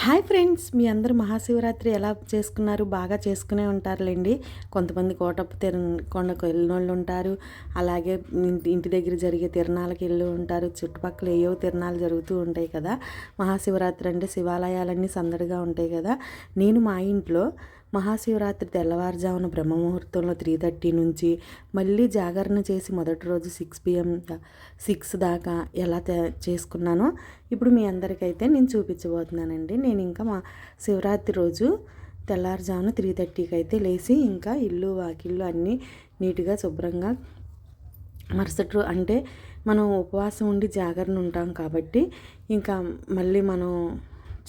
Hi friends, మీ అందరూ మహాశివరాత్రి ఎలా చేసుకున్నారు? బాగా చేసుకునే ఉంటారులేండి. కొంతమంది కొండకు వెళ్ళినోళ్ళు ఉంటారు. అలాగే ఇంటి దగ్గర జరిగే తిరణాలకు వెళ్ళి ఉంటారు. చుట్టుపక్కల ఏవో తిరణాలు జరుగుతూ ఉంటాయి కదా. మహాశివరాత్రి అంటే శివాలయాలన్నీ సందడిగా ఉంటాయి కదా. నేను మా ఇంట్లో మహాశివరాత్రి తెల్లవారుజామున బ్రహ్మముహూర్తంలో 3:30 నుంచి మళ్ళీ జాగరణ చేసి మొదటి రోజు 6 PM 6 దాకా ఎలా చేసుకున్నానో ఇప్పుడు మీ అందరికైతే నేను చూపించబోతున్నానండి. నేను ఇంకా మా శివరాత్రి రోజు తెల్లారుజామున 3:30కి అయితే లేచి ఇంకా ఇల్లు వాకిళ్ళు అన్నీ నీట్గా శుభ్రంగా మరుసటి అంటే మనం ఉపవాసం ఉండి జాగరణ ఉంటాం కాబట్టి ఇంకా మళ్ళీ మనం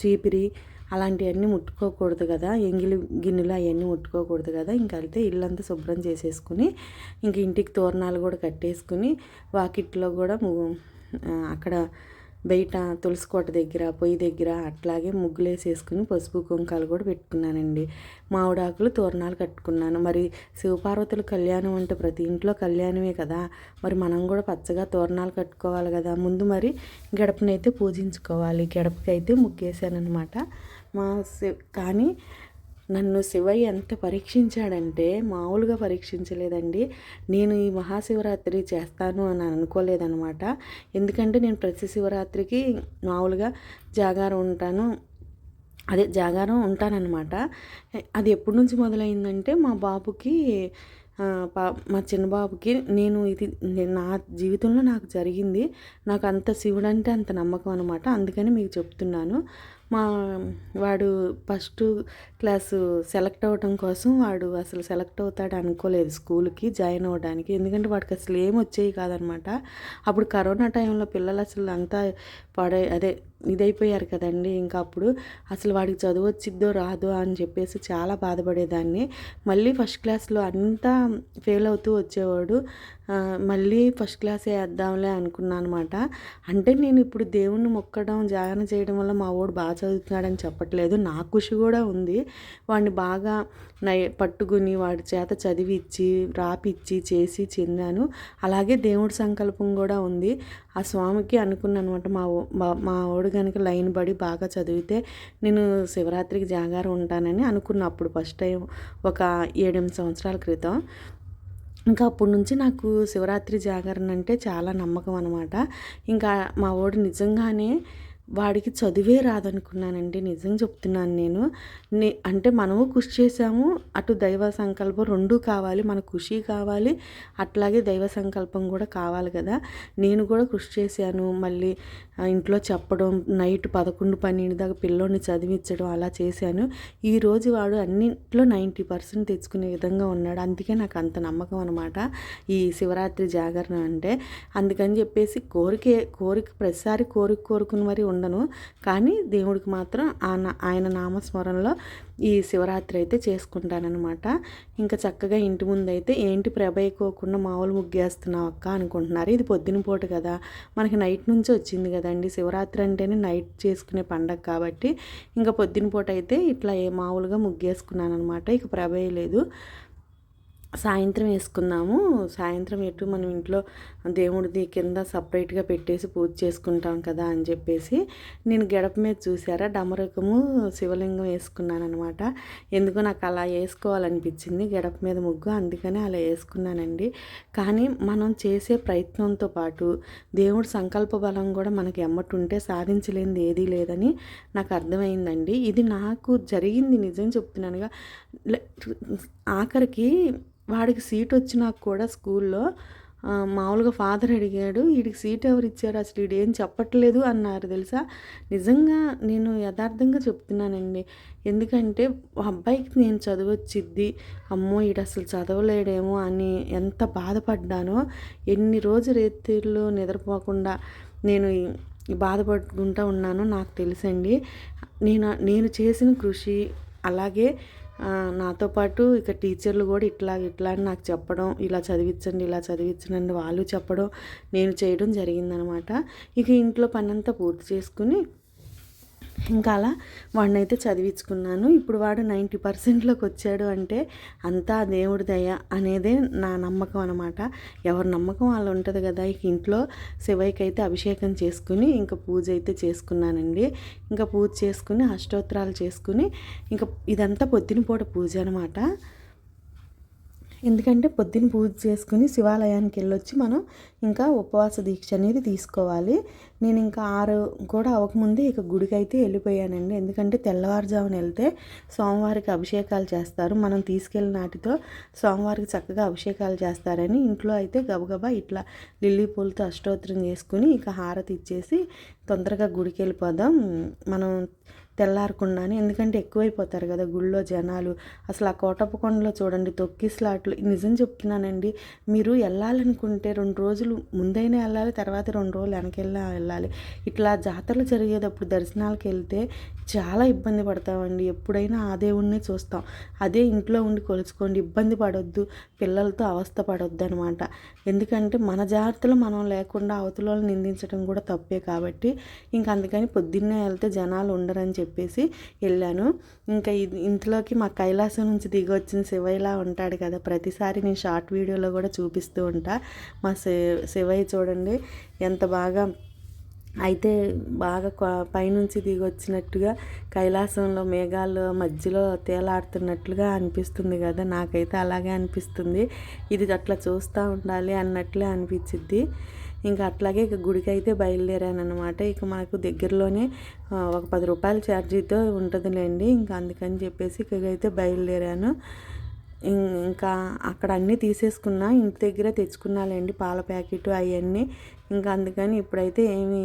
చీపిరి అలాంటివన్నీ ముట్టుకోకూడదు కదా, ఎంగిలి గిన్నెలు అవన్నీ ముట్టుకోకూడదు కదా. ఇంకా అయితే ఇల్లంతా శుభ్రం చేసేసుకుని ఇంక ఇంటికి తోరణాలు కూడా కట్టేసుకుని వాకిట్లో కూడా అక్కడ బయట తులసి కోట దగ్గర పొయ్యి దగ్గర అట్లాగే ముగ్గులు వేసేసుకుని పసుపు కుంకాలు కూడా పెట్టుకున్నానండి. మామిడాకులు తోరణాలు కట్టుకున్నాను. మరి శివపార్వతుల కళ్యాణం అంటే ప్రతి ఇంట్లో కళ్యాణమే కదా, మరి మనం కూడా పచ్చగా తోరణాలు కట్టుకోవాలి కదా. ముందు మరి గడపనైతే పూజించుకోవాలి. గడపకైతే ముగ్గేసాను అనమాట. కానీ నన్ను శివయ్య ఎంత పరీక్షించాడంటే మామూలుగా పరీక్షించలేదండి. నేను ఈ మహాశివరాత్రి చేస్తాను అని అనుకోలేదనమాట. ఎందుకంటే నేను ప్రతి శివరాత్రికి మామూలుగా జాగారం ఉంటానన్నమాట. అది ఎప్పటి నుంచి మొదలైందంటే మా చిన్న బాబుకి నా జీవితంలో నాకు జరిగింది. నాకు అంత శివుడంటే అంత నమ్మకం అనమాట. అందుకని మీకు చెప్తున్నాను. వాడు ఫస్ట్ క్లాసు సెలెక్ట్ అవ్వడం కోసం వాడు అసలు సెలెక్ట్ అవుతాడు అనుకోలేదు స్కూల్కి జాయిన్ అవ్వడానికి. ఎందుకంటే వాడికి అసలు ఏం వచ్చేవి కాదనమాట. అప్పుడు కరోనా టైంలో పిల్లలు అసలు అంతా ఇదైపోయారు కదండి. ఇంకా అప్పుడు అసలు వాడికి చదువు వచ్చిద్దో రాదో అని చెప్పేసి చాలా బాధపడేదాన్ని. మళ్ళీ ఫస్ట్ క్లాస్లో అంతా ఫెయిల్ అవుతూ వచ్చేవాడు. మళ్ళీ ఫస్ట్ క్లాసే వేద్దాంలే అనుకున్నాను అనమాట. అంటే నేను ఇప్పుడు దేవుణ్ణి మొక్కడం జాగరణ చేయడం వల్ల మా వాడు బాగా చదువుతున్నాడని చెప్పట్లేదు. నా కృషి కూడా ఉంది. వాడిని బాగా పట్టుకుని వాడి చేత చదివిచ్చి రాపిచ్చి చేసి చెందాను. అలాగే దేవుడి సంకల్పం కూడా ఉంది. ఆ స్వామికి అనుకున్నాను అనమాట. మా వాడు కనుక లైన్ పడి బాగా చదివితే నేను శివరాత్రికి జాగారం ఉంటానని అనుకున్నప్పుడు ఫస్ట్ టైం ఒక 7-8 సంవత్సరాల క్రితం. ఇంకా అప్పటి నుంచి నాకు శివరాత్రి జాగరణ అంటే చాలా నమ్మకం అనమాట. ఇంకా మా వాడు నిజంగానే వాడికి చదివే రాదనుకున్నానండి. నిజం చెప్తున్నాను నేను. అంటే మనము కృషి చేసాము, అటు దైవ సంకల్పం రెండూ కావాలి. మన కృషి కావాలి, అట్లాగే దైవ సంకల్పం కూడా కావాలి కదా. నేను కూడా కృషి చేశాను. మళ్ళీ ఇంట్లో చెప్పడం, నైట్ 11-12 దాకా పిల్లోని చదివించడం అలా చేశాను. ఈరోజు వాడు అన్నింట్లో 90% తెచ్చుకునే విధంగా ఉన్నాడు. అందుకే నాకు అంత నమ్మకం అనమాట ఈ శివరాత్రి జాగరణ అంటే. అందుకని చెప్పేసి కోరిక ప్రతిసారి కోరుకుని మరి ఉండను. కానీ దేవుడికి మాత్రం ఆయన నామస్మరణలో ఈ శివరాత్రి అయితే చేసుకుంటానన్నమాట. ఇంకా చక్కగా ఇంటి ముందు అయితే ఏంటి ప్రభైకోకుండా మామూలు ముగ్గేస్తున్నావు అక్క అనుకుంటున్నారు. ఇది పొద్దున పూట కదా, మనకి నైట్ నుంచి వచ్చింది కదండి. శివరాత్రి అంటేనే నైట్ చేసుకునే పండగ కాబట్టి ఇంకా పొద్దున పూట అయితే ఇట్లా మామూలుగా ముగ్గేసుకున్నాను అనమాట. ఇక ప్రభేయలేదు. సాయంత్రం వేసుకున్నాము. సాయంత్రం మనం ఇంట్లో దేవుడిది కింద సపరేట్గా పెట్టేసి పూజ చేసుకుంటాం కదా అని చెప్పేసి నేను గడప మీద చూసారా డమరకము శివలింగం వేసుకున్నాను అనమాట. ఎందుకో నాకు అలా వేసుకోవాలనిపించింది గడప మీద ముగ్గు, అందుకని అలా వేసుకున్నానండి. కానీ మనం చేసే ప్రయత్నంతో పాటు దేవుడి సంకల్ప బలం కూడా మనకి ఎమ్మటుంటే సాధించలేనిది ఏదీ లేదని నాకు అర్థమైందండి. ఇది నాకు జరిగింది, నిజం చెప్తున్నానుగా. ఆఖరికి వాడికి సీట్ వచ్చినా కూడా స్కూల్లో మామూలుగా ఫాదర్ అడిగాడు, వీడికి సీట్ ఎవరు ఇచ్చారు, అసలు వీడు ఏం చెప్పట్లేదు అన్నారు తెలుసా. నిజంగా నేను యథార్థంగా చెప్తున్నానండి. ఎందుకంటే అబ్బాయికి నేను చదువు వచ్చిద్ది, అమ్మో వీడు అసలు చదవలేడేమో అని ఎంత బాధపడ్డానో. ఎన్ని రోజులు రేత్రిళ్ళు నిద్రపోకుండా నేను బాధపడుకుంటూ ఉన్నానో నాకు తెలుసండి. నేను చేసిన కృషి, అలాగే నాతో పాటు ఇక టీచర్లు కూడా ఇట్లా అని నాకు చెప్పడం, ఇలా చదివించండి వాళ్ళు చెప్పడం, నేను చేయడం జరిగిందనమాట. ఇక ఇంట్లో పని అంతా పూర్తి చేసుకుని ఇంకా అలా వాడినైతే చదివించుకున్నాను. ఇప్పుడు వాడు 90%లోకి వచ్చాడు అంటే అంతా దేవుడి దయ అనేదే నా నమ్మకం అనమాట. ఎవరి నమ్మకం వాళ్ళు ఉంటుంది కదా. ఇక ఇంట్లో శివయ్యకి అయితే అభిషేకం చేసుకుని ఇంకా పూజ అయితే చేసుకున్నానండి. ఇంకా పూజ చేసుకుని అష్టోత్తరాలు చేసుకుని ఇంకా ఇదంతా పొద్దున పూట పూజ అనమాట. ఎందుకంటే పొద్దున్న పూజ చేసుకుని శివాలయానికి వెళ్ళొచ్చి మనం ఇంకా ఉపవాస దీక్ష అనేది తీసుకోవాలి. నేను ఇంకా 6 కూడా అవ్వకముందే ఇక గుడికి అయితే వెళ్ళిపోయానండి. ఎందుకంటే తెల్లవారుజామున వెళ్తే సోమవారికి అభిషేకాలు చేస్తారు. మనం తీసుకెళ్ళిన నాటితో సోమవారికి చక్కగా అభిషేకాలు చేస్తారని ఇంట్లో అయితే గబగబా ఇట్లా లిల్లీ పూలతో అష్టోత్తరం చేసుకుని ఇక హారతి ఇచ్చేసి తొందరగా గుడికి వెళ్ళిపోదాం మనం తెల్లారకుండానే. ఎందుకంటే ఎక్కువైపోతారు కదా గుళ్ళో జనాలు. అసలు ఆ కోటప్పకొండలో చూడండి తొక్కిసలాట్లు. నిజం చెప్తున్నానండి, మీరు వెళ్ళాలనుకుంటే 2 రోజులు ముందైనా వెళ్ళాలి, తర్వాత 2 రోజులు వెనకెళ్ళి వెళ్ళాలి. ఇట్లా జాతరలు జరిగేటప్పుడు దర్శనాలకు వెళ్తే చాలా ఇబ్బంది పడతామండి. ఎప్పుడైనా ఆ దేవుణ్ణి చూస్తాం. అదే ఇంట్లో ఉండి కొలుచుకోండి, ఇబ్బంది పడొద్దు, పిల్లలతో అవస్థ పడొద్దు అనమాట. ఎందుకంటే మన జాగ్రత్తలు మనం లేకుండా అవతల వాళ్ళని నిందించడం కూడా తప్పే కాబట్టి ఇంక అందుకని పొద్దున్నే వెళ్తే జనాలు ఉండరని చెప్పేసి వెళ్ళాను. ఇంకా ఇంట్లోకి మా కైలాసం నుంచి దిగి వచ్చిన శివయ్యలా ఉంటాడు కదా. ప్రతిసారి నేను షార్ట్ వీడియోలో కూడా చూపిస్తూ ఉంటా. మా శివయ్య చూడండి ఎంత బాగా అయితే బాగా పైనుంచి దిగి వచ్చినట్టుగా కైలాసంలో మేఘాల మధ్యలో తేలాడుతున్నట్లుగా అనిపిస్తుంది కదా. నాకైతే అలాగే అనిపిస్తుంది. ఇది అట్లా చూస్తూ ఉండాలి అన్నట్లే అనిపించిద్ది. ఇంకా అట్లాగే ఇక గుడికి అయితే బయలుదేరాను అనమాట. ఇక మనకు దగ్గరలోనే ఒక 10 రూపాయల ఛార్జీతో ఉంటుందిలేండి. ఇంకా అందుకని చెప్పేసి ఇకైతే బయలుదేరాను. ఇంకా అక్కడ అన్నీ తీసేసుకున్నా, ఇంటి దగ్గర తెచ్చుకున్నాలేండి పాల ప్యాకెట్ అవన్నీ. ఇంకా అందుకని ఇప్పుడైతే ఏమీ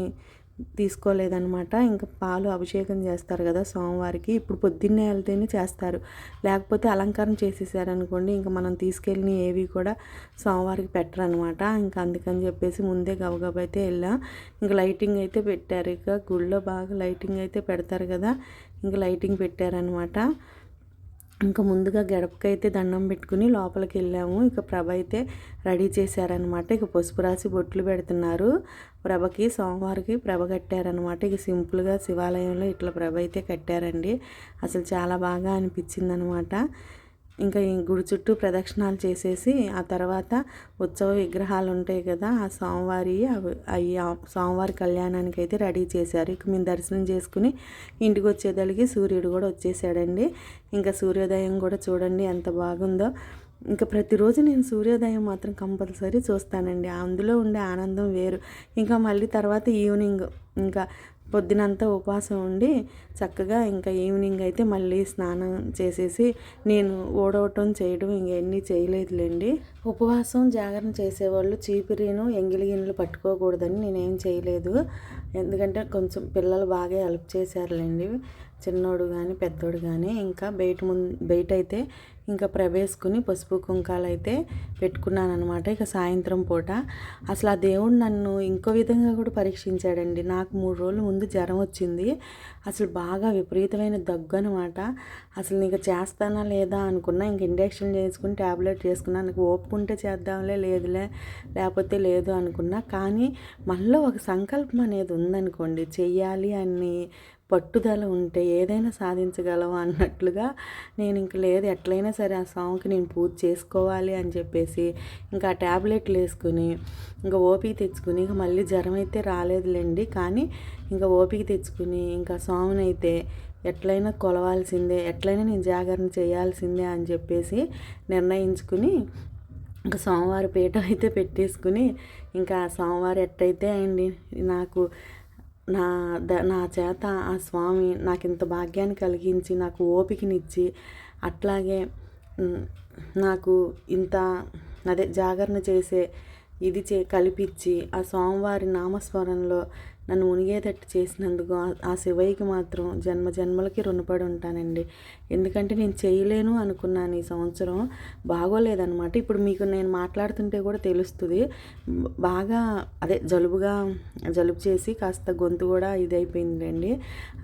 తీసుకోలేదనమాట. ఇంకా పాలు అభిషేకం చేస్తారు కదా సోమవారికి, ఇప్పుడు పొద్దున్నే వెళ్తేనే చేస్తారు. లేకపోతే అలంకారం చేసేసారనుకోండి ఇంకా మనం తీసుకెళ్ళిన ఏవి కూడా సోమవారికి పెట్టరనమాట. ఇంకా అందుకని చెప్పేసి ముందే గబగబా అయితే వెళ్ళాం. ఇంకా లైటింగ్ అయితే పెట్టారు. ఇక గుళ్ళో బాగా లైటింగ్ అయితే పెడతారు కదా, ఇంకా లైటింగ్ పెట్టారనమాట. ఇంకా ముందుగా గడపకైతే దండం పెట్టుకుని లోపలికి వెళ్ళాము. ఇక ప్రభ అయితే రెడీ చేశారనమాట. ఇక పసుపు రాసి బొట్లు పెడుతున్నారు ప్రభకి. సోమవారికి ప్రభ కట్టారనమాట. ఇక సింపుల్గా శివాలయంలో ఇట్లా ప్రభ అయితే కట్టారండి. అసలు చాలా బాగా అనిపించింది అనమాట. ఇంకా ఈ గుడి చుట్టూ ప్రదక్షిణాలు చేసేసి ఆ తర్వాత ఉత్సవ విగ్రహాలు ఉంటాయి కదా, ఆ సోమవారి కళ్యాణానికి అయితే రెడీ చేశారు. ఇక మేము దర్శనం చేసుకుని ఇంటికి వచ్చేదలికి సూర్యుడు కూడా వచ్చేసాడండి. ఇంకా సూర్యోదయం కూడా చూడండి ఎంత బాగుందో. ఇంకా ప్రతిరోజు నేను సూర్యోదయం మాత్రం కంపల్సరీ చూస్తానండి. అందులో ఉండే ఆనందం వేరు. ఇంకా మళ్ళీ తర్వాత ఈవినింగ్ ఇంకా పొద్దునంతా ఉపవాసం ఉండి చక్కగా ఇంకా ఈవినింగ్ అయితే మళ్ళీ స్నానం చేసేసి నేను ఓడవటం చేయడం ఇంకెన్నీ చేయలేదులేండి. ఉపవాసం జాగరణ చేసేవాళ్ళు చీపిరీను ఎంగిలి గిన్నెలు పట్టుకోకూడదని నేనేం చేయలేదు. ఎందుకంటే కొంచెం పిల్లలు బాగా హెల్ప్ చేశారులేండి, చిన్నోడు కానీ పెద్దోడు కానీ. ఇంకా బయట అయితే ఇంకా ప్రవేశకుని పసుపు కుంకాలు అయితే పెట్టుకున్నాను అనమాట. ఇక సాయంత్రం పూట అసలు ఆ దేవుడు నన్ను ఇంకో విధంగా కూడా పరీక్షించాడండి. నాకు 3 రోజుల ముందు జ్వరం వచ్చింది. అసలు బాగా విపరీతమైన దగ్గు అనమాట. అసలు నీకు చేస్తానా లేదా అనుకున్నా. ఇంక ఇంజెక్షన్ చేసుకుని ట్యాబ్లెట్ చేసుకున్నా. నాకు ఓపుకుంటే చేద్దాంలే, లేదులే లేకపోతే లేదు అనుకున్నా. కానీ మళ్ళీ ఒక సంకల్పం అనేది ఉందనుకోండి, చెయ్యాలి అని పట్టుదల ఉంటే ఏదైనా సాధించగలవు అన్నట్లుగా నేను ఇంక లేదు ఎట్లయినా సరే ఆ స్వామికి నేను పూజ చేసుకోవాలి అని చెప్పేసి ఇంకా ఆ ట్యాబ్లెట్లు వేసుకుని ఇంకా ఓపిక తెచ్చుకుని ఇంకా మళ్ళీ జ్వరం అయితే రాలేదులేండి. కానీ ఇంకా ఓపిక తెచ్చుకుని ఇంకా స్వామిని అయితే ఎట్లయినా కొలవాల్సిందే, ఎట్లయినా నేను జాగరణ చేయాల్సిందే అని చెప్పేసి నిర్ణయించుకుని ఇంకా సోమవారి పీఠ అయితే పెట్టేసుకుని ఇంకా సోమవారం ఎట్టయితే అయింది. నాకు నా చేత ఆ స్వామి నాకు ఇంత భాగ్యాన్ని కలిగించి నాకు ఓపికనిచ్చి అట్లాగే నాకు ఇంత జాగరణ చేసే ఇది కల్పించి ఆ స్వామివారి నామస్మరణలో నన్ను మునిగేటట్టు చేసినందుకు ఆ శివయ్యకి మాత్రం జన్మ జన్మలకి రుణపడి ఉంటానండి. ఎందుకంటే నేను చేయలేను అనుకున్నాను, ఈ సంవత్సరం బాగోలేదనమాట. ఇప్పుడు మీకు నేను మాట్లాడుతుంటే కూడా తెలుస్తుంది, బాగా జలుబు చేసి కాస్త గొంతు కూడా ఇదైపోయిందండి.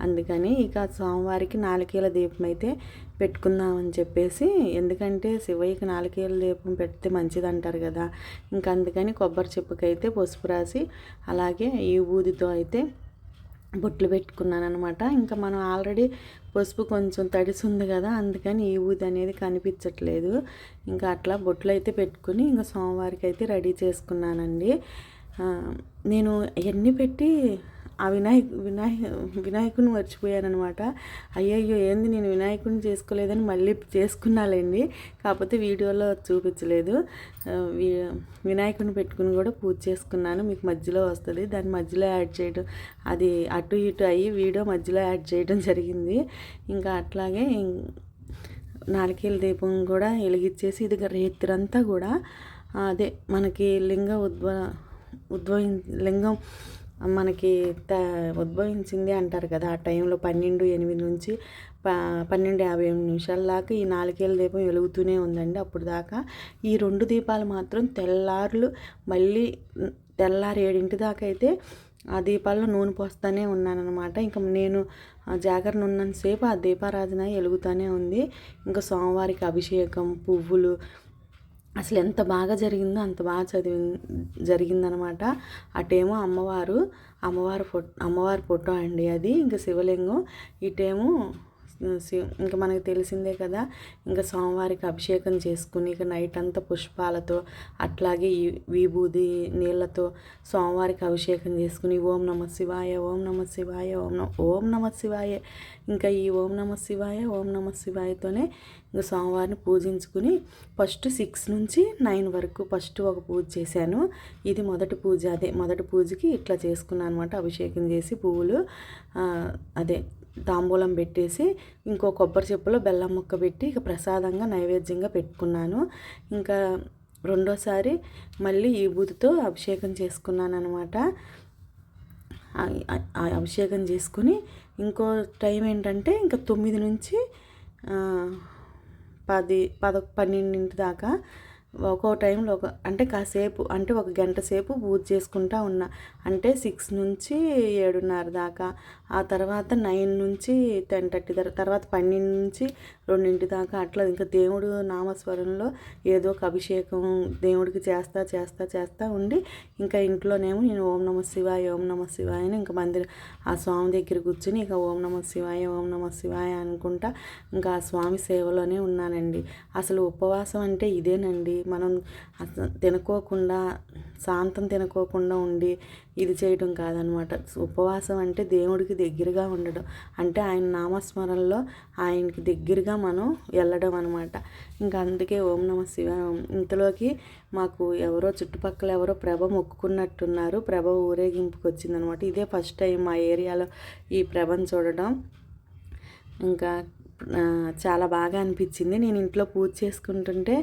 అందుకని ఇక సోమవారికి నారికేల దీపం అయితే పెట్టుకుందామని చెప్పేసి, ఎందుకంటే శివయ్యకి నారికేల దీపం పెడితే మంచిది అంటారు కదా. ఇంకా అందుకని కొబ్బరి చెప్పుకైతే పసుపు రాసి అలాగే ఈ ఊదితో అయితే బొట్లు పెట్టుకున్నాను అనమాట. ఇంకా మనం ఆల్రెడీ పసుపు కొంచెం తడిసి ఉంది కదా, అందుకని ఈ ఊది అనేది కనిపించట్లేదు. ఇంకా అట్లా బొట్లు అయితే పెట్టుకుని ఇంకా సోమవారికి అయితే రెడీ చేసుకున్నానండి. నేను ఎన్ని పెట్టి ఆ వినాయకుడిని మర్చిపోయానమాట. అయ్యయ్యో ఏంది నేను వినాయకుడిని చేసుకోలేదని మళ్ళీ చేసుకున్నాలేండి, కాకపోతే వీడియోలో చూపించలేదు. వినాయకుడిని పెట్టుకుని కూడా పూజ చేసుకున్నాను. మీకు మధ్యలో వస్తుంది, దాని మధ్యలో యాడ్ చేయడం, అది అటు ఇటు అయ్యి వీడియో మధ్యలో యాడ్ చేయడం జరిగింది. ఇంకా అట్లాగే నారికేల దీపం కూడా వెలిగించేసి ఇది రేత్రంతా కూడా అదే మనకి లింగం మనకి ఉద్భవించింది అంటారు కదా, ఆ టైంలో 12:08 నుంచి 12:58 దాకా ఈ నారికేల దీపం వెలుగుతూనే ఉందండి. అప్పుడు దాకా ఈ 2 దీపాలు మాత్రం మళ్ళీ తెల్లారి 7 దాకా అయితే ఆ దీపాల్లో నూనె పోస్తూనే ఉన్నానన్నమాట. ఇంకా నేను జాగరణ ఉన్నంతసేపు ఆ దీపారాధన వెలుగుతూనే ఉంది. ఇంకా సోమవారికి అభిషేకం, పువ్వులు, అసలు ఎంత బాగా జరిగిందో అంత బాగా జరిగిందనమాట. అటేమో అమ్మవారి ఫోటో అండి అది, ఇంకా శివలింగం. ఇటేమో ఇంకా మనకు తెలిసిందే కదా, ఇంకా సోమవారికి అభిషేకం చేసుకుని ఇక నైట్ అంతా పుష్పాలతో అట్లాగే విభూది నీళ్ళతో సోమవారికి అభిషేకం చేసుకుని ఓం నమ శివాయ, ఓం నమ శివాయ, ఓం నమ శివాయ, ఇంకా ఈ ఓం నమ శివాయ, ఓం నమ శివాయతోనే ఇంకా సోమవారిని పూజించుకుని ఫస్ట్ 6 నుంచి 9 వరకు ఫస్ట్ ఒక పూజ చేశాను. ఇది మొదటి పూజ. మొదటి పూజకి ఇట్లా చేసుకున్నాను అనమాట. అభిషేకం చేసి పువ్వులు తాంబూలం పెట్టేసి ఇంకో కొబ్బరి చెప్పులో బెల్లం ముక్క పెట్టి ఇక ప్రసాదంగా నైవేద్యంగా పెట్టుకున్నాను. ఇంకా రెండోసారి మళ్ళీ ఈ బూదితో అభిషేకం చేసుకున్నాను అనమాట. అభిషేకం చేసుకుని ఇంకో టైం ఏంటంటే ఇంకా 9 నుంచి 12 దాకా ఒక్కో టైంలో అంటే కాసేపు, అంటే ఒక గంట సేపు పూజ చేసుకుంటా ఉన్నా. అంటే 6 నుంచి 7:30 దాకా, ఆ తర్వాత 9 నుంచి 10:30 తర్వాత 12 నుంచి 2 దాకా అట్లా ఇంకా దేవుడు నామస్వరంలో ఏదో ఒక అభిషేకం దేవుడికి చేస్తా ఉండి ఇంకా ఇంట్లోనేమో నేను ఓం నమ శివాయ, ఓం నమ శివాయ అని ఇంకా ఆ స్వామి దగ్గర కూర్చుని ఇక ఓం నమ శివాయ, ఓం నమ శివాయ అనుకుంటా ఇంకా ఆ స్వామి సేవలోనే ఉన్నానండి. అసలు ఉపవాసం అంటే ఇదేనండి. మనం తినుకోకుండా ఉండి ఇది చేయడం కాదనమాట. ఉపవాసం అంటే దేవుడికి దగ్గరగా ఉండడం, అంటే ఆయన నామస్మరణలో ఆయనకి దగ్గరగా మనం వెళ్ళడం అనమాట. ఇంకా అందుకే ఓం నమ శివాయ. ఇంతలోకి మాకు చుట్టుపక్కల ఎవరో ప్రభ మొక్కుకున్నట్టున్నారు. ప్రభ ఊరేగింపుకి వచ్చిందనమాట. ఇదే ఫస్ట్ టైం మా ఏరియాలో ఈ ప్రభను చూడడం. ఇంకా చాలా బాగా అనిపించింది. నేను ఇంట్లో పూజ చేసుకుంటుంటే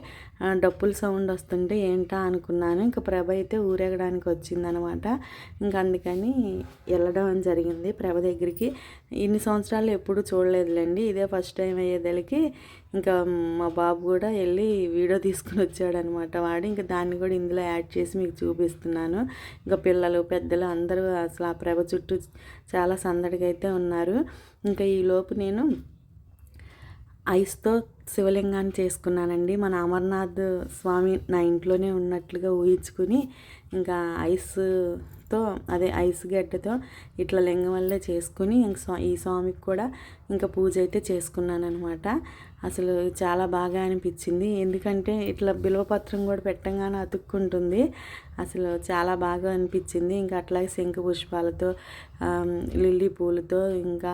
డప్పుల సౌండ్ వస్తుంటే ఏంటా అనుకున్నాను. ఇంకా ప్రభ అయితే ఊరేగడానికి వచ్చిందనమాట. ఇంకా అందుకని వెళ్ళడం అని జరిగింది ప్రభ దగ్గరికి. ఇన్ని సంవత్సరాలు ఎప్పుడు చూడలేదులేండి, ఇదే ఫస్ట్ టైం అయ్యేదలికి ఇంకా మా బాబు కూడా వెళ్ళి వీడియో తీసుకుని వచ్చాడనమాట. వాడు ఇంకా దాన్ని కూడా ఇందులో యాడ్ చేసి మీకు చూపిస్తున్నాను. ఇంకా పిల్లలు పెద్దలు అందరూ అసలు ఆ ప్రభ చుట్టూ చాలా సందడిగా అయితే ఉన్నారు. ఇంకా ఈలోపు నేను ఐస్తో శివలింగాన్ని చేసుకున్నానండి. మన అమర్నాథ్ స్వామి నా ఇంట్లోనే ఉన్నట్లుగా ఊహించుకుని ఇంకా ఐస్ గడ్డతో ఇట్లా లింగం వల్లే చేసుకుని ఈ స్వామికి కూడా ఇంకా పూజ అయితే చేసుకున్నాను అనమాట. అసలు చాలా బాగా అనిపించింది. ఎందుకంటే ఇట్లా బిల్వపత్రం కూడా పెట్టంగానే అతుక్కుంటుంది. అసలు చాలా బాగా అనిపించింది. ఇంకా అట్లాగే శంఖ పుష్పాలతో, లిల్లీ పూలతో, ఇంకా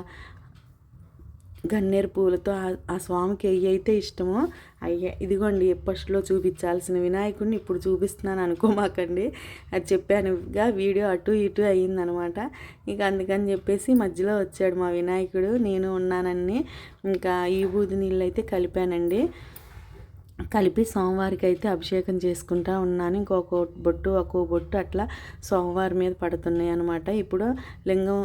గన్నేరు పూలతో ఆ స్వామికి అయితే ఇష్టమో ఇదిగోండి ఫస్ట్లో చూపించాల్సిన వినాయకుడిని ఇప్పుడు చూపిస్తున్నాను అనుకోమాకండి. అది చెప్పానుగా వీడియో అటు ఇటు అయ్యిందనమాట. ఇంకా అందుకని చెప్పేసి మధ్యలో వచ్చాడు మా వినాయకుడు. నేను ఉన్నానని ఇంకా ఈ బూది నీళ్ళు అయితే కలిపానండి. కలిపి సోమవారికి అయితే అభిషేకం చేసుకుంటా ఉన్నాను. ఒక్కో బొట్టు అట్లా సోమవారి మీద పడుతున్నాయి అనమాట. ఇప్పుడు లింగం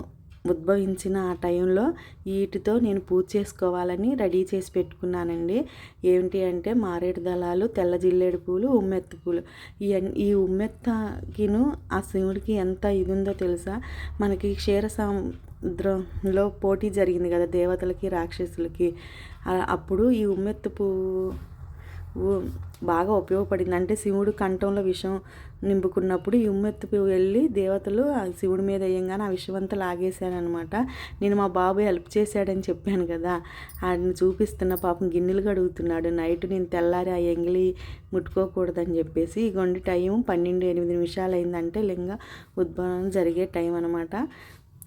ఉద్భవించిన ఆ టైంలో వీటితో నేను పూజ చేసుకోవాలని రెడీ చేసి పెట్టుకున్నానండి. ఏంటి అంటే మారేడు దళాలు, తెల్ల జిల్లేడు పూలు, ఉమ్మెత్త పూలు. ఈ ఉమ్మెత్తకిను ఆ శివుడికి ఎంత ఇది ఉందో తెలుసా? మనకి క్షీరసముద్రంలో పోటీ జరిగింది కదా దేవతలకి రాక్షసులకి. అప్పుడు ఈ బాగా ఉపయోగపడింది. అంటే శివుడు కంఠంలో విషం నింపుకున్నప్పుడు ఈ ఉమ్మెత్త పువ్వు వెళ్ళి దేవతలు ఆ శివుడి మీద వేయంగానే ఆ విషమంతా లాగేశారనమాట. నేను మా బాబు హెల్ప్ చేశాడని చెప్పాను కదా, ఆయన చూపిస్తున్న పాపం గిన్నెలు కడుగుతున్నాడు. నైట్ నేను తెల్లారి ఆ ఎంగిలి ముట్టుకోకూడదని చెప్పేసి. ఇగోండి టైం 12:08 అయిందంటే లింగ ఉద్భవం జరిగే టైం అనమాట.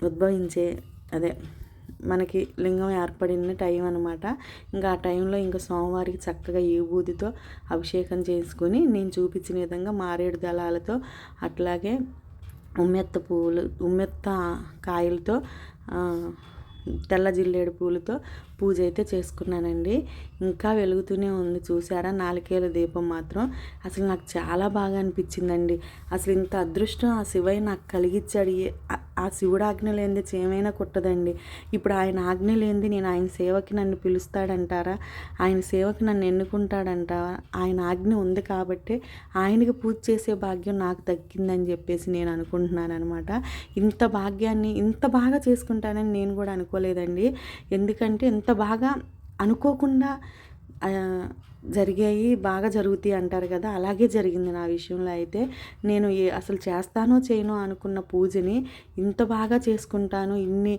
ఉద్భవించే అదే మనకి లింగం ఏర్పడిన టైం అనమాట. ఇంకా ఆ టైంలో ఇంకా స్వామివారికి చక్కగా ఈ విభూతితో అభిషేకం చేసుకొని నేను చూపించిన విధంగా మారేడు దళాలతో అట్లాగే ఉమ్మెత్త కాయలతో తెల్ల జిల్లేడు పూలతో పూజ అయితే చేసుకున్నానండి. ఇంకా వెలుగుతూనే ఉంది చూసారా నాలుకేల దీపం మాత్రం. అసలు నాకు చాలా బాగా అనిపించిందండి. అసలు ఇంత అదృష్టం ఆ శివయ్య నాకు కలిగించాడు. ఆ శివుడు ఆజ్ఞ లేనిది ఏమైనా కుట్టదండి. ఇప్పుడు ఆయన ఆజ్ఞ లేనిది నేను ఆయన సేవకి నన్ను పిలుస్తాడంటారా, ఆయన సేవకి నన్ను ఎన్నుకుంటాడంటారా? ఆయన ఆజ్ఞ ఉంది కాబట్టి ఆయనకి పూజ చేసే భాగ్యం నాకు దక్కిందని చెప్పేసి నేను అనుకుంటున్నాను అనమాట. ఇంత భాగ్యాన్ని ఇంత బాగా చేసుకుంటానని నేను కూడా అనుకోలేదండి. ఎందుకంటే ఇంత బాగా అనుకోకుండా జరిగాయి, బాగా జరుగుతాయి అంటారు కదా, అలాగే జరిగింది నా విషయంలో అయితే. నేను అసలు చేస్తానో చేయనో అనుకున్న పూజని ఇంత బాగా చేసుకుంటాను, ఇన్ని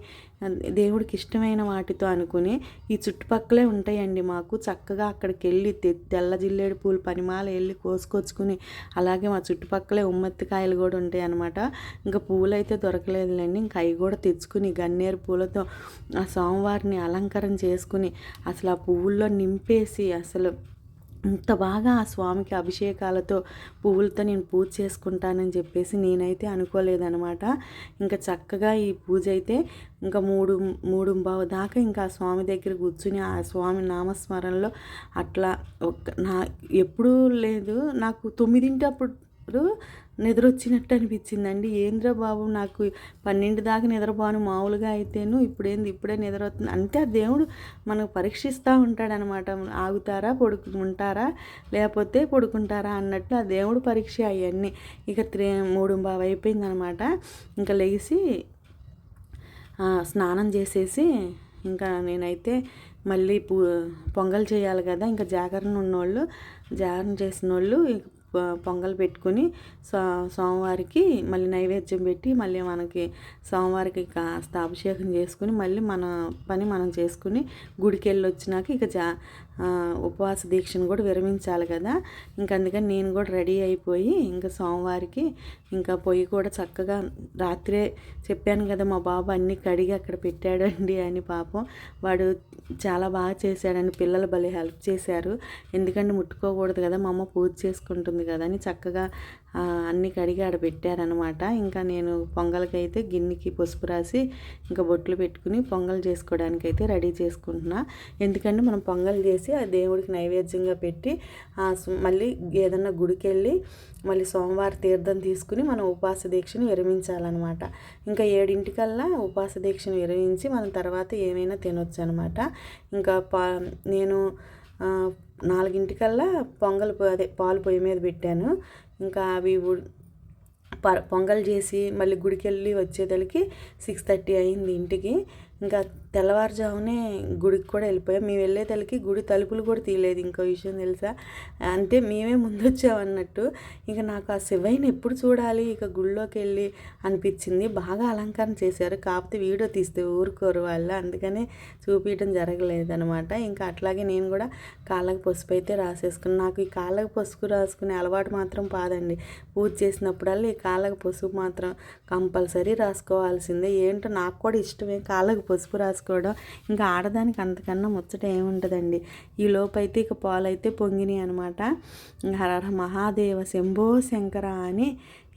దేవుడికి ఇష్టమైన వాటితో అనుకుని. ఈ చుట్టుపక్కలే ఉంటాయండి మాకు. చక్కగా అక్కడికి వెళ్ళి తెల్ల జిల్లేడు పూలు పనిమాల వెళ్ళి కోసుకొచ్చుకుని, అలాగే మా చుట్టుపక్కలే ఉమ్మెత్తికాయలు కూడా ఉంటాయి అన్నమాట. ఇంకా పూలు అయితే దొరకలేదులేండి. ఇంకా అవి కూడా తెచ్చుకుని గన్నేరు పూలతో ఆ స్వామివారిని అలంకరణ చేసుకుని అసలు ఆ పువ్వుల్లో నింపేసి అసలు ఇంత బాగా ఆ స్వామికి అభిషేకాలతో పువ్వులతో నేను పూజ చేసుకుంటానని చెప్పేసి నేనైతే అనుకోలేదనమాట. ఇంకా చక్కగా ఈ పూజ అయితే ఇంకా 3:15 దాకా ఇంకా ఆ స్వామి దగ్గర కూర్చుని ఆ స్వామి నామస్మరణలో అట్లా ఎప్పుడూ లేదు నాకు 9 అప్పుడు నిద్ర వచ్చినట్టు అనిపించిందండి. ఏంద్రా బాబు నాకు 12 దాకా నిద్రపోను మామూలుగా అయితేను, ఇప్పుడే నిద్ర వస్తుంది అంటే ఆ దేవుడు మనకు పరీక్షిస్తూ ఉంటాడనమాట. ఆగుతారా ఉంటారా లేకపోతే పడుకుంటారా అన్నట్లు ఆ దేవుడు పరీక్ష అవన్నీ. ఇక 3:15 అయిపోయిందనమాట. ఇంకా లేచి స్నానం చేసేసి ఇంకా నేనైతే మళ్ళీ పొంగల్ చేయాలి కదా. ఇంకా జాగరణ చేసిన వాళ్ళు పొంగల్ పెట్టుకుని సోమవారికి మళ్ళీ నైవేద్యం పెట్టి మళ్ళీ మనకి సోమవారికి కాస్త అభిషేకం చేసుకుని మళ్ళీ మన పని మనం చేసుకుని గుడికి వెళ్ళి వచ్చినాక ఇక ఉపవాస దీక్షను కూడా విరమించాలి కదా. ఇంకా అందుకని నేను కూడా రెడీ అయిపోయి ఇంకా సోమవారికి ఇంకా పొయ్యి కూడా చక్కగా రాత్రే చెప్పాను కదా మా బాబు అన్నీ కడిగి అక్కడ పెట్టాడండి అని. పాపం వాడు చాలా బాగా చేశాడని పిల్లలు భలే హెల్ప్ చేశారు. ఎందుకంటే ముట్టుకోకూడదు కదా, మా అమ్మ పూజ చేసుకుంటుంది కదా అని చక్కగా అన్నీ కడిగి ఆడ పెట్టారనమాట. ఇంకా నేను పొంగల్కి అయితే గిన్నెకి పసుపు రాసి ఇంకా బొట్లు పెట్టుకుని పొంగల్ చేసుకోవడానికి అయితే రెడీ చేసుకుంటున్నా. ఎందుకంటే మనం పొంగల్ చేసి ఆ దేవుడికి నైవేద్యంగా పెట్టి మళ్ళీ ఏదన్నా గుడికి వెళ్ళి మళ్ళీ సోమవారం తీర్థం తీసుకుని మనం ఉపవాస దీక్షను విరమించాలన్నమాట. ఇంకా 7 ఉపవాస దీక్షను విరమించి మనం తర్వాత ఏమైనా తినొచ్చు అనమాట. ఇంకా నేను 4 పొంగల్ పాలు పొయ్యి మీద పెట్టాను. ఇంకా అవి పొంగల్ చేసి మళ్ళీ గుడికి వెళ్ళి వచ్చేతలకి 6:30 అయింది ఇంటికి. ఇంకా తెల్లవారుజామునే గుడికి కూడా వెళ్ళిపోయాం. మేము వెళ్ళేతలకి గుడి తలుపులు కూడా తీయలేదు. ఇంకో విషయం తెలుసా, అంటే మేమే ముందు వచ్చామన్నట్టు. ఇక నాకు ఆ శివయ్యని ఎప్పుడు చూడాలి ఇక గుడిలోకి వెళ్ళి అనిపించింది. బాగా అలంకరణ చేశారు, కాకపోతే వీడియో తీస్తే ఊరుకోరు వాళ్ళు, అందుకనే చూపించడం జరగలేదనమాట. ఇంకా అట్లాగే నేను కూడా కాళ్ళకి పసుపు అయితే రాసేసుకున్నాను. నాకు ఈ కాళ్ళకి పసుపు రాసుకునే అలవాటు మాత్రం పాదండి. పూజ చేసినప్పుడల్లా ఈ కాళ్ళకి పసుపు మాత్రం కంపల్సరీ రాసుకోవాల్సిందే. ఏంటో నాకు కూడా ఇష్టమే కాళ్ళకి పసుపు రాసుకోవడం. ఇంకా ఆడదానికి అంతకన్నా ముచ్చట ఏముంటుందండి. ఈ లోపైతే ఇక పాలైతే పొంగినాయి అనమాట. హర మహాదేవ శంభో శంకర అని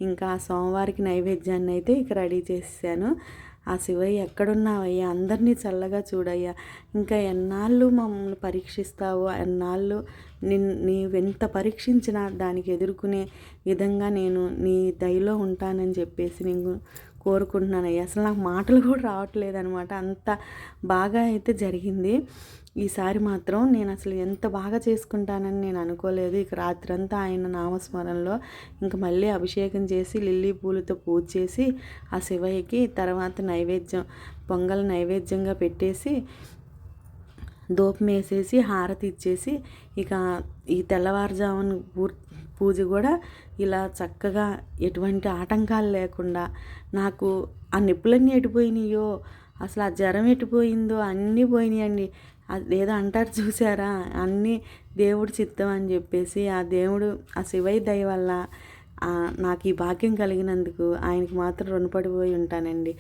ఇంకా సోమవారికి నైవేద్యాన్ని అయితే ఇక రెడీ చేసాను. ఆ శివయ్య ఎక్కడున్నావయ్యా, అందరినీ చల్లగా చూడయ్యా, ఇంకా ఎన్నాళ్ళు మమ్మల్ని పరీక్షిస్తావో ఎన్నాళ్ళు నీవెంత పరీక్షించినా దానికి ఎదుర్కొనే విధంగా నేను నీ దయలో ఉంటానని చెప్పేసి నేను కోరుకుంటున్నాను. అసలు నాకు మాటలు కూడా రావట్లేదు అనమాట, అంత బాగా అయితే జరిగింది. ఈసారి మాత్రం నేను అసలు ఎంత బాగా చేసుకుంటానని నేను అనుకోలేదు. ఇక రాత్రంతా ఆయన నామస్మరణలో ఇంకా మళ్ళీ అభిషేకం చేసి లిల్లీ పూలతో పూజ చేసి ఆ శివయ్యకి తర్వాత పొంగల్ నైవేద్యంగా పెట్టేసి ధూపం వేసేసి హారతి ఇచ్చేసి ఇక ఈ తెల్లవారుజామున పూజ కూడా ఇలా చక్కగా ఎటువంటి ఆటంకాలు లేకుండా నాకు ఆ నొప్పులన్నీ ఎటుపోయినాయో అసలు ఆ జ్వరం ఎటుపోయిందో అన్నీ పోయినాయండి. ఏదో అంటారు చూసారా, అన్నీ దేవుడి చిత్తం అని చెప్పేసి ఆ దేవుడు ఆ శివయ్య దయ వల్ల నాకు ఈ భాగ్యం కలిగినందుకు ఆయనకి మాత్రం రుణపడిపోయి ఉంటానండి.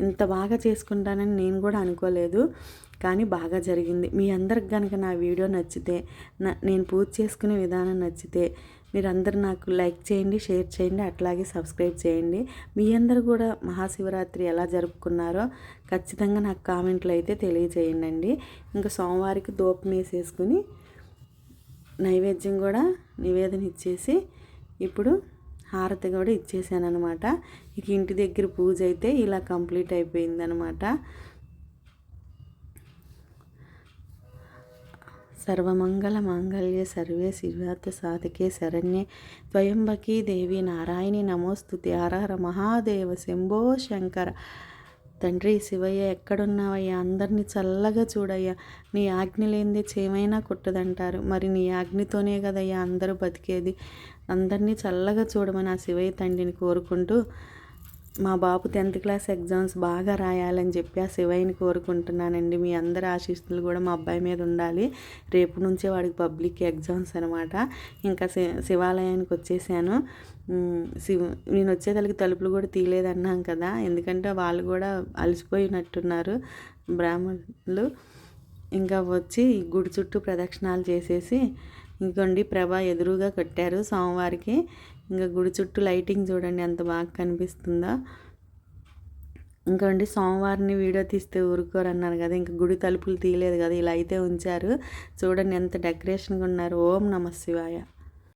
ఇంత బాగా చేసుకుంటానని నేను కూడా అనుకోలేదు, కానీ బాగా జరిగింది. మీ అందరికి కనుక నా వీడియో నచ్చితే, నేను పూజ చేసుకునే విధానం నచ్చితే మీరందరూ నాకు లైక్ చేయండి, షేర్ చేయండి, అట్లాగే సబ్స్క్రైబ్ చేయండి. మీ అందరూ కూడా మహాశివరాత్రి ఎలా జరుపుకున్నారో ఖచ్చితంగా నాకు కామెంట్లో అయితే తెలియజేయండి. ఇంకా సోమవారికి ధూపం వేసేసుకుని నైవేద్యం కూడా నివేదన ఇచ్చేసి ఇప్పుడు హారతి కూడా ఇచ్చేసాను అనమాట. ఇక ఇంటి దగ్గర పూజ అయితే ఇలా కంప్లీట్ అయిపోయిందనమాట. సర్వమంగళ మాంగళ్యే సర్వే శివార్థ సాధకే శరణ్యే త్వయంబకీ దేవి నారాయణి నమోస్తుతే. హర మహాదేవ శంభో శంకర. తండ్రి శివయ్య, ఎక్కడున్నావయ్యా? అందరినీ చల్లగా చూడయ్యా. నీ ఆజ్ఞ లేనిదే చేమైనా కుట్టదంటారు, మరి నీ ఆజ్ఞతోనే కదయ్యా అందరూ బతికేది. అందరినీ చల్లగా చూడమని ఆ శివయ్య తండ్రిని కోరుకుంటూ మా బాబు 10th క్లాస్ ఎగ్జామ్స్ బాగా రాయాలని చెప్పి ఆ శివయ్యని కోరుకుంటున్నానండి. మీ అందరి ఆశీస్సులు కూడా మా అబ్బాయి మీద ఉండాలి. రేపు నుంచే వాడికి పబ్లిక్ ఎగ్జామ్స్ అనమాట. ఇంకా శివాలయానికి వచ్చేసాను. నేను వచ్చేతలకి తలుపులు కూడా తీయలేదన్నాం కదా, ఎందుకంటే వాళ్ళు కూడా అలసిపోయినట్టున్నారు బ్రాహ్మణులు. ఇంకా వచ్చి గుడి చుట్టూ ప్రదక్షిణాలు చేసేసి ఇంకోండి ప్రభ ఎదురుగా కట్టారు సోమవారికి. ఇంకా గుడి చుట్టూ లైటింగ్ చూడండి ఎంత బాగా కనిపిస్తుందో. ఇంకోండి సోమవారిని వీడియో తీస్తే ఊరుకోరన్నారు కదా, ఇంకా గుడి తలుపులు తీయలేదు కదా, ఇలా అయితే ఉంచారు. చూడండి ఎంత డెకరేషన్గా ఉన్నారు. ఓం నమః శివాయ.